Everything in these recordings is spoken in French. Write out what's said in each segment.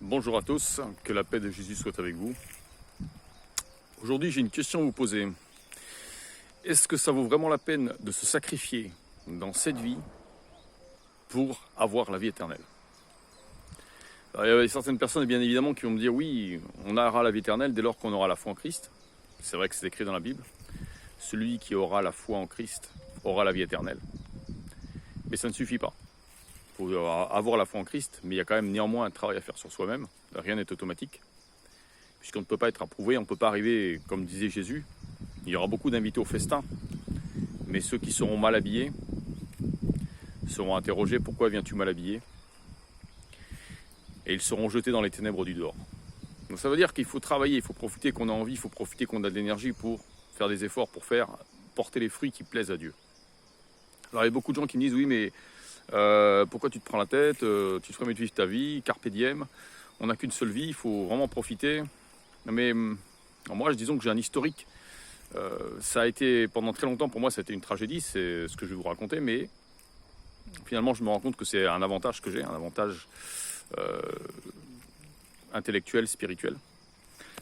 Bonjour à tous, que la paix de Jésus soit avec vous. Aujourd'hui, j'ai une question à vous poser. Est-ce que ça vaut vraiment la peine de se sacrifier dans cette vie pour avoir la vie éternelle? Alors, il y a certaines personnes, bien évidemment, qui vont me dire oui, on aura la vie éternelle dès lors qu'on aura la foi en Christ. C'est vrai que c'est écrit dans la Bible. Celui qui aura la foi en Christ aura la vie éternelle. Mais ça ne suffit pas. Il faut avoir la foi en Christ, mais il y a quand même néanmoins un travail à faire sur soi-même. Rien n'est automatique. Puisqu'on ne peut pas être approuvé, on ne peut pas arriver, comme disait Jésus. Il y aura beaucoup d'invités au festin, mais ceux qui seront mal habillés seront interrogés, pourquoi viens-tu mal habillé? Et ils seront jetés dans les ténèbres du dehors. Donc ça veut dire qu'il faut travailler, il faut profiter qu'on a envie, il faut profiter qu'on a de l'énergie pour faire des efforts, pour porter les fruits qui plaisent à Dieu. Alors il y a beaucoup de gens qui me disent, oui mais pourquoi tu te prends la tête, tu te permets de vivre ta vie, carpe diem, on n'a qu'une seule vie, il faut vraiment profiter. Mais moi, disons que j'ai un historique. Ça a été, pendant très longtemps, pour moi, ça a été une tragédie, c'est ce que je vais vous raconter, mais finalement, je me rends compte que c'est un avantage que j'ai, un avantage intellectuel, spirituel.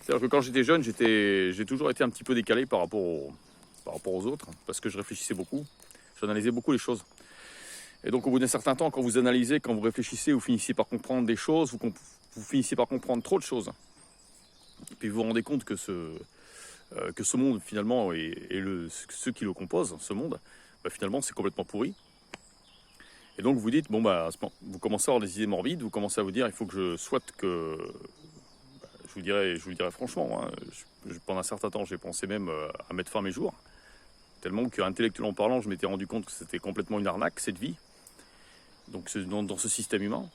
C'est-à-dire que quand j'étais jeune, j'ai toujours été un petit peu décalé par rapport aux autres, parce que je réfléchissais beaucoup, j'analysais beaucoup les choses. Et donc, au bout d'un certain temps, quand vous analysez, quand vous réfléchissez, vous finissez par comprendre des choses, vous finissez par comprendre trop de choses. Et puis vous vous rendez compte que ce monde, finalement, ceux qui le composent, ce monde, finalement, c'est complètement pourri. Et donc vous dites, bon, vous commencez à avoir des idées morbides, vous commencez à vous dire, il faut que je souhaite que... je vous dirais franchement, hein, pendant un certain temps, j'ai pensé même à mettre fin à mes jours. Tellement qu'intellectuellement parlant, je m'étais rendu compte que c'était complètement une arnaque, cette vie. Donc dans ce système humain.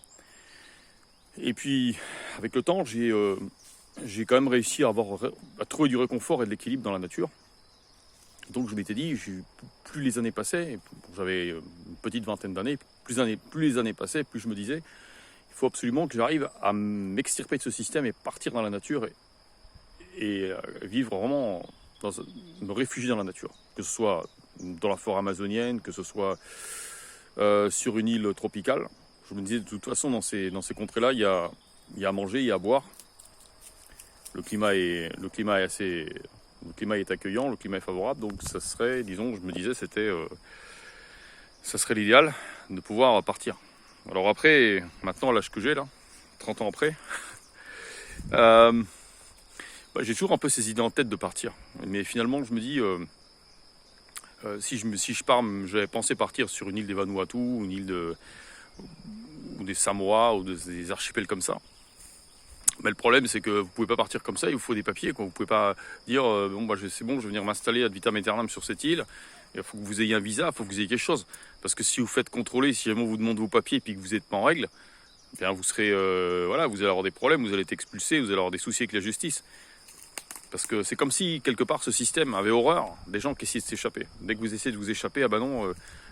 Et puis, avec le temps, j'ai quand même réussi à trouver du réconfort et de l'équilibre dans la nature. Donc je m'étais dit, plus les années passaient, j'avais une petite vingtaine d'années, plus les années passaient, plus je me disais, il faut absolument que j'arrive à m'extirper de ce système et partir dans la nature et vivre vraiment, me réfugier dans la nature. Que ce soit dans la forêt amazonienne, que ce soit sur une île tropicale. Je me disais, de toute façon, dans ces contrées-là, il y a à manger, il y a à boire. Le climat est accueillant, le climat est favorable, donc ça serait, disons, je me disais, ça serait l'idéal de pouvoir partir. Alors après, maintenant, l'âge que j'ai là, 30 ans après, j'ai toujours un peu ces idées en tête de partir. Mais finalement, je me dis, si je pars, j'avais pensé partir sur une île des Vanuatu, une île ou des Samoa, ou des archipels comme ça. Mais le problème, c'est que vous ne pouvez pas partir comme ça, il vous faut des papiers, quoi. Vous ne pouvez pas dire, c'est bon, je vais venir m'installer ad vitam aeternam sur cette île. Il faut que vous ayez un visa, il faut que vous ayez quelque chose. Parce que si vous faites contrôler, si jamais on vous demande vos papiers et puis que vous n'êtes pas en règle, bien vous serez, vous allez avoir des problèmes, vous allez être expulsé, vous allez avoir des soucis avec la justice. Parce que c'est comme si, quelque part, ce système avait horreur des gens qui essaient de s'échapper. Dès que vous essayez de vous échapper,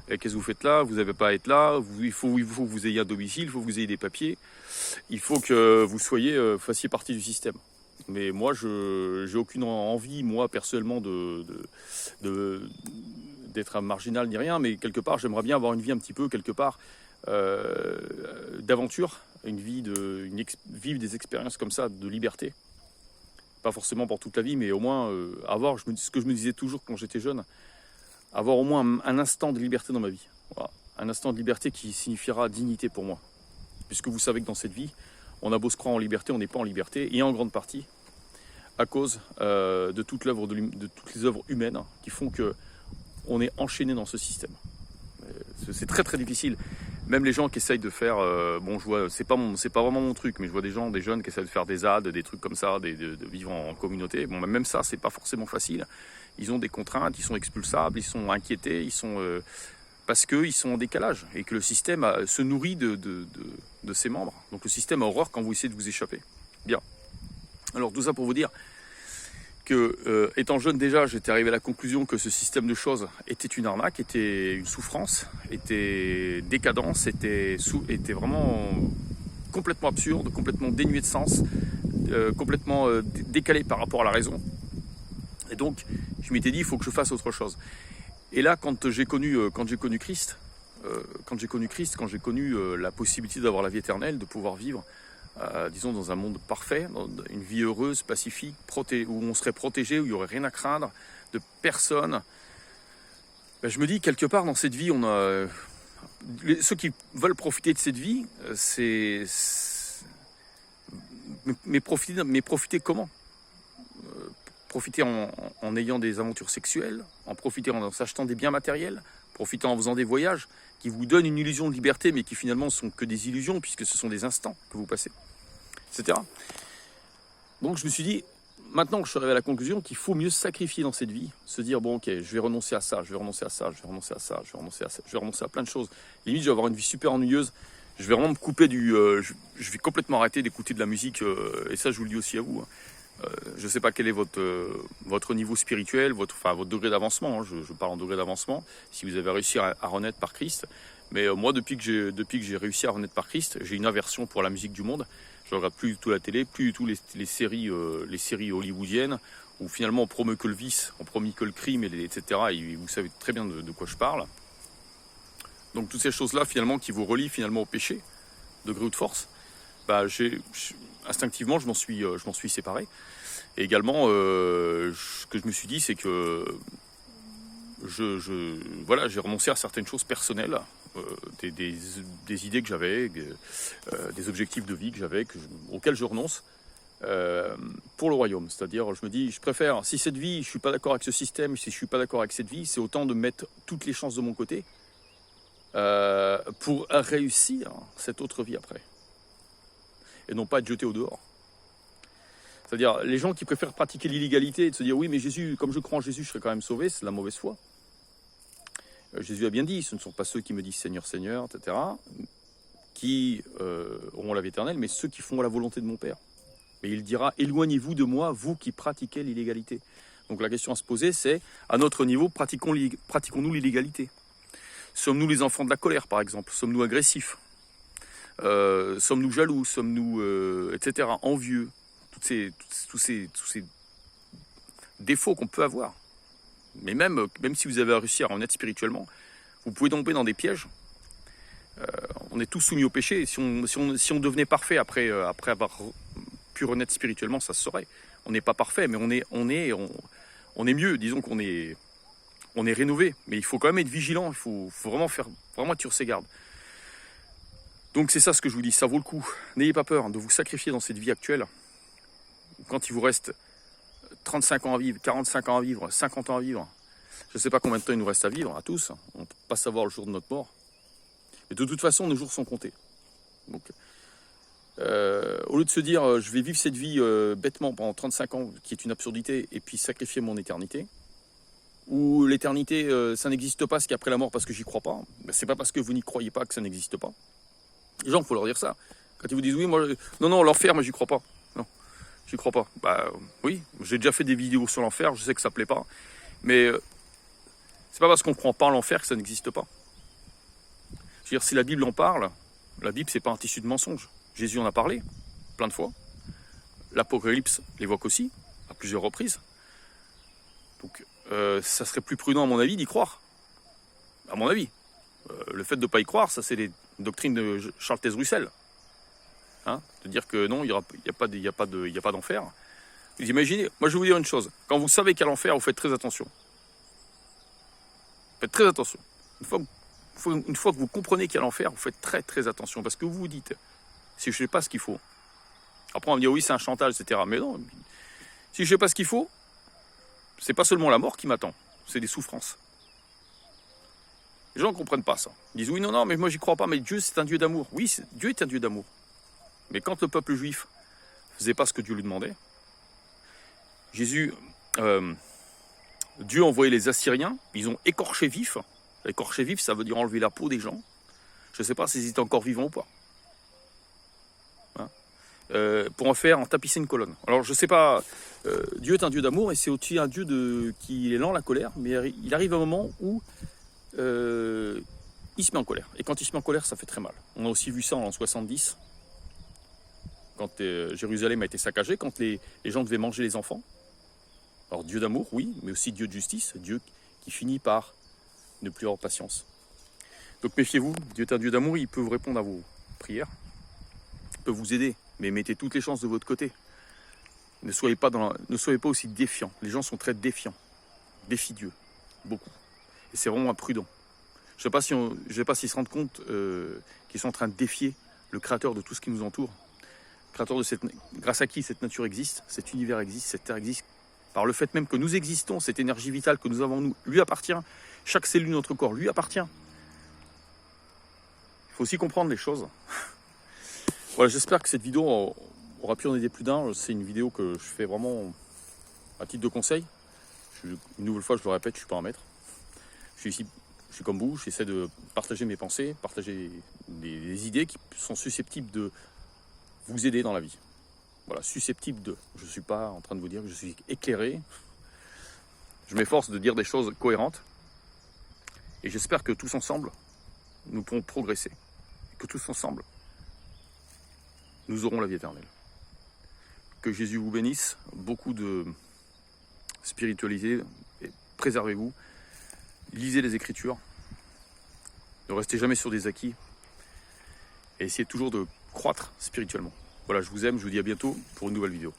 qu'est-ce que vous faites là? Vous n'avez pas à être là, il faut que vous ayez un domicile, il faut que vous ayez des papiers, il faut que vous fassiez partie du système. Mais moi, je n'ai aucune envie, moi, personnellement, d'être un marginal ni rien, mais quelque part, j'aimerais bien avoir une vie un petit peu, quelque part, d'aventure, vivre des expériences comme ça, de liberté. Pas forcément pour toute la vie, mais au moins avoir, ce que je me disais toujours quand j'étais jeune, avoir au moins un instant de liberté dans ma vie. Voilà. Un instant de liberté qui signifiera dignité pour moi. Puisque vous savez que dans cette vie, on a beau se croire en liberté, on n'est pas en liberté, et en grande partie à cause de toutes les œuvres humaines qui font qu'on est enchaîné dans ce système. C'est très très difficile. Même les gens qui essayent de faire, je vois, c'est pas vraiment mon truc, mais je vois des jeunes qui essayent de faire des ZAD, des trucs comme ça, de vivre en communauté. Bon, même ça, c'est pas forcément facile. Ils ont des contraintes, ils sont expulsables, ils sont inquiétés, parce qu'ils sont en décalage et que le système se nourrit de ses membres. Donc le système a horreur quand vous essayez de vous échapper. Bien. Alors tout ça pour vous dire que, étant jeune déjà, j'étais arrivé à la conclusion que ce système de choses était une arnaque, était une souffrance, était décadence, était vraiment complètement absurde, complètement dénué de sens, complètement décalé par rapport à la raison. Et donc, je m'étais dit, il faut que je fasse autre chose. Et là, quand j'ai connu Christ, quand j'ai connu la possibilité d'avoir la vie éternelle, de pouvoir vivre disons dans un monde parfait, dans une vie heureuse, pacifique, où on serait protégé, où il n'y aurait rien à craindre, de personne. Ben, je me dis, quelque part dans cette vie, on a ceux qui veulent profiter de cette vie, mais profiter comment? Profiter en ayant des aventures sexuelles, en profiter en s'achetant des biens matériels, profiter en faisant des voyages qui vous donnent une illusion de liberté, mais qui finalement sont que des illusions, puisque ce sont des instants que vous passez, etc. Donc je me suis dit, maintenant que je suis arrivé à la conclusion qu'il faut mieux sacrifier dans cette vie, se dire, bon ok, je vais renoncer à ça, je vais renoncer à ça, je vais renoncer à ça, je vais renoncer à ça, je vais renoncer à plein de choses. Limite, je vais avoir une vie super ennuyeuse, je vais vraiment me couper je vais complètement arrêter d'écouter de la musique, et ça je vous le dis aussi à vous, hein. Je ne sais pas quel est votre niveau spirituel, votre degré d'avancement, hein. Je parle en degré d'avancement, si vous avez réussi à renaître par Christ. Mais moi, depuis que j'ai réussi à renaître par Christ, j'ai une aversion pour la musique du monde. Je ne regarde plus du tout la télé, plus du tout les séries hollywoodiennes, où finalement on promeut que le vice, on promet que le crime, etc. Et vous savez très bien de quoi je parle. Donc toutes ces choses-là, finalement, qui vous relient finalement au péché, de gré ou de force, bah, instinctivement, je m'en suis séparé. Et également, ce que je me suis dit, c'est que voilà, j'ai renoncé à certaines choses personnelles, des idées que j'avais, des objectifs de vie que j'avais, auxquels je renonce pour le royaume. C'est-à-dire, je me dis, je préfère, si cette vie, je ne suis pas d'accord avec ce système, si je ne suis pas d'accord avec cette vie, c'est autant de mettre toutes les chances de mon côté pour réussir cette autre vie après. Et non pas être jeté au dehors. C'est-à-dire, les gens qui préfèrent pratiquer l'illégalité et de se dire, oui, mais Jésus, comme je crois en Jésus, je serai quand même sauvé, c'est de la mauvaise foi. Jésus a bien dit, ce ne sont pas ceux qui me disent Seigneur, Seigneur, etc., qui auront la vie éternelle, mais ceux qui font la volonté de mon Père. Et il dira, éloignez-vous de moi, vous qui pratiquez l'illégalité. Donc la question à se poser, c'est, à notre niveau, pratiquons-nous l'illégalité? Sommes-nous les enfants de la colère, par exemple? Sommes-nous agressifs? Sommes-nous jaloux? Sommes-nous, etc., envieux? Tous ces défauts qu'on peut avoir. Mais même si vous avez réussi à en être spirituellement, vous pouvez tomber dans des pièges. On est tous soumis au péché. Si on devenait parfait après avoir pu renaître spirituellement, ça se saurait. On n'est pas parfait, mais on est mieux. Disons qu'on est rénové. Mais il faut quand même être vigilant. Il faut vraiment être sur ses gardes. Donc c'est ça ce que je vous dis. Ça vaut le coup. N'ayez pas peur de vous sacrifier dans cette vie actuelle. Quand il vous reste 35 ans à vivre, 45 ans à vivre, 50 ans à vivre, je ne sais pas combien de temps il nous reste à vivre, à tous, on ne peut pas savoir le jour de notre mort. Mais de toute façon, nos jours sont comptés. Donc, au lieu de se dire, je vais vivre cette vie bêtement pendant 35 ans, qui est une absurdité, et puis sacrifier mon éternité, ou l'éternité, ça n'existe pas, ce qu'il y a après la mort, parce que j'y crois pas, ben, c'est pas parce que vous n'y croyez pas que ça n'existe pas. Les gens, il faut leur dire ça. Quand ils vous disent, oui, moi, non, l'enfer, mais j'y crois pas. Non. J'y crois pas. Bah oui, j'ai déjà fait des vidéos sur l'enfer, je sais que ça plaît pas. Mais c'est pas parce qu'on ne croit pas en l'enfer que ça n'existe pas. Je veux dire, si la Bible en parle, la Bible c'est pas un tissu de mensonges. Jésus en a parlé, plein de fois. L'Apocalypse l'évoque aussi, à plusieurs reprises. Donc ça serait plus prudent à mon avis d'y croire. À mon avis. Le fait de ne pas y croire, ça c'est les doctrines de Charles Taze Russell. Hein, de dire que non, il n'y a pas d'enfer. Vous imaginez, moi je vais vous dire une chose, quand vous savez qu'il y a l'enfer, vous faites très attention. Faites très attention. Une fois que vous comprenez qu'il y a l'enfer, vous faites très très attention, parce que vous vous dites, si je ne sais pas ce qu'il faut, après on va me dire oui c'est un chantage, etc. Mais non, si je ne sais pas ce qu'il faut, c'est pas seulement la mort qui m'attend, c'est des souffrances. Les gens ne comprennent pas ça. Ils disent oui non, mais moi j'y crois pas, mais Dieu c'est un Dieu d'amour. Oui, Dieu est un Dieu d'amour. Mais quand le peuple juif ne faisait pas ce que Dieu lui demandait, Dieu a envoyé les Assyriens, ils ont écorché vif. Écorché vif, ça veut dire enlever la peau des gens. Je ne sais pas s'ils étaient encore vivants ou pas. Hein, pour en tapisser une colonne. Alors je ne sais pas, Dieu est un Dieu d'amour et c'est aussi un Dieu qui est lent à la colère, mais il arrive un moment où il se met en colère. Et quand il se met en colère, ça fait très mal. On a aussi vu ça en l'an 70. Quand Jérusalem a été saccagée, quand les gens devaient manger les enfants. Alors Dieu d'amour, oui, mais aussi Dieu de justice, Dieu qui finit par ne plus avoir patience. Donc méfiez-vous, Dieu est un Dieu d'amour, il peut vous répondre à vos prières, il peut vous aider, mais mettez toutes les chances de votre côté. Ne soyez pas aussi défiants. Les gens sont très défiants, défidieux, beaucoup. Et c'est vraiment imprudent. Je ne sais pas s'ils se rendent compte qu'ils sont en train de défier le créateur de tout ce qui nous entoure. Créateur grâce à qui cette nature existe, cet univers existe, cette terre existe. Par le fait même que nous existons, cette énergie vitale que nous avons en nous, lui appartient. Chaque cellule de notre corps lui appartient. Il faut aussi comprendre les choses. Voilà, j'espère que cette vidéo aura pu en aider plus d'un. C'est une vidéo que je fais vraiment à titre de conseil. Une nouvelle fois, je le répète, je ne suis pas un maître. Je suis comme vous, j'essaie de partager mes pensées, partager des idées qui sont susceptibles de vous aider dans la vie. Voilà, susceptible de. Je ne suis pas en train de vous dire que je suis éclairé. Je m'efforce de dire des choses cohérentes. Et j'espère que tous ensemble, nous pourrons progresser. Et que tous ensemble, nous aurons la vie éternelle. Que Jésus vous bénisse. Beaucoup de spiritualité. Et préservez-vous. Lisez les Écritures. Ne restez jamais sur des acquis. Et essayez toujours de croître spirituellement. Voilà, je vous aime, je vous dis à bientôt pour une nouvelle vidéo.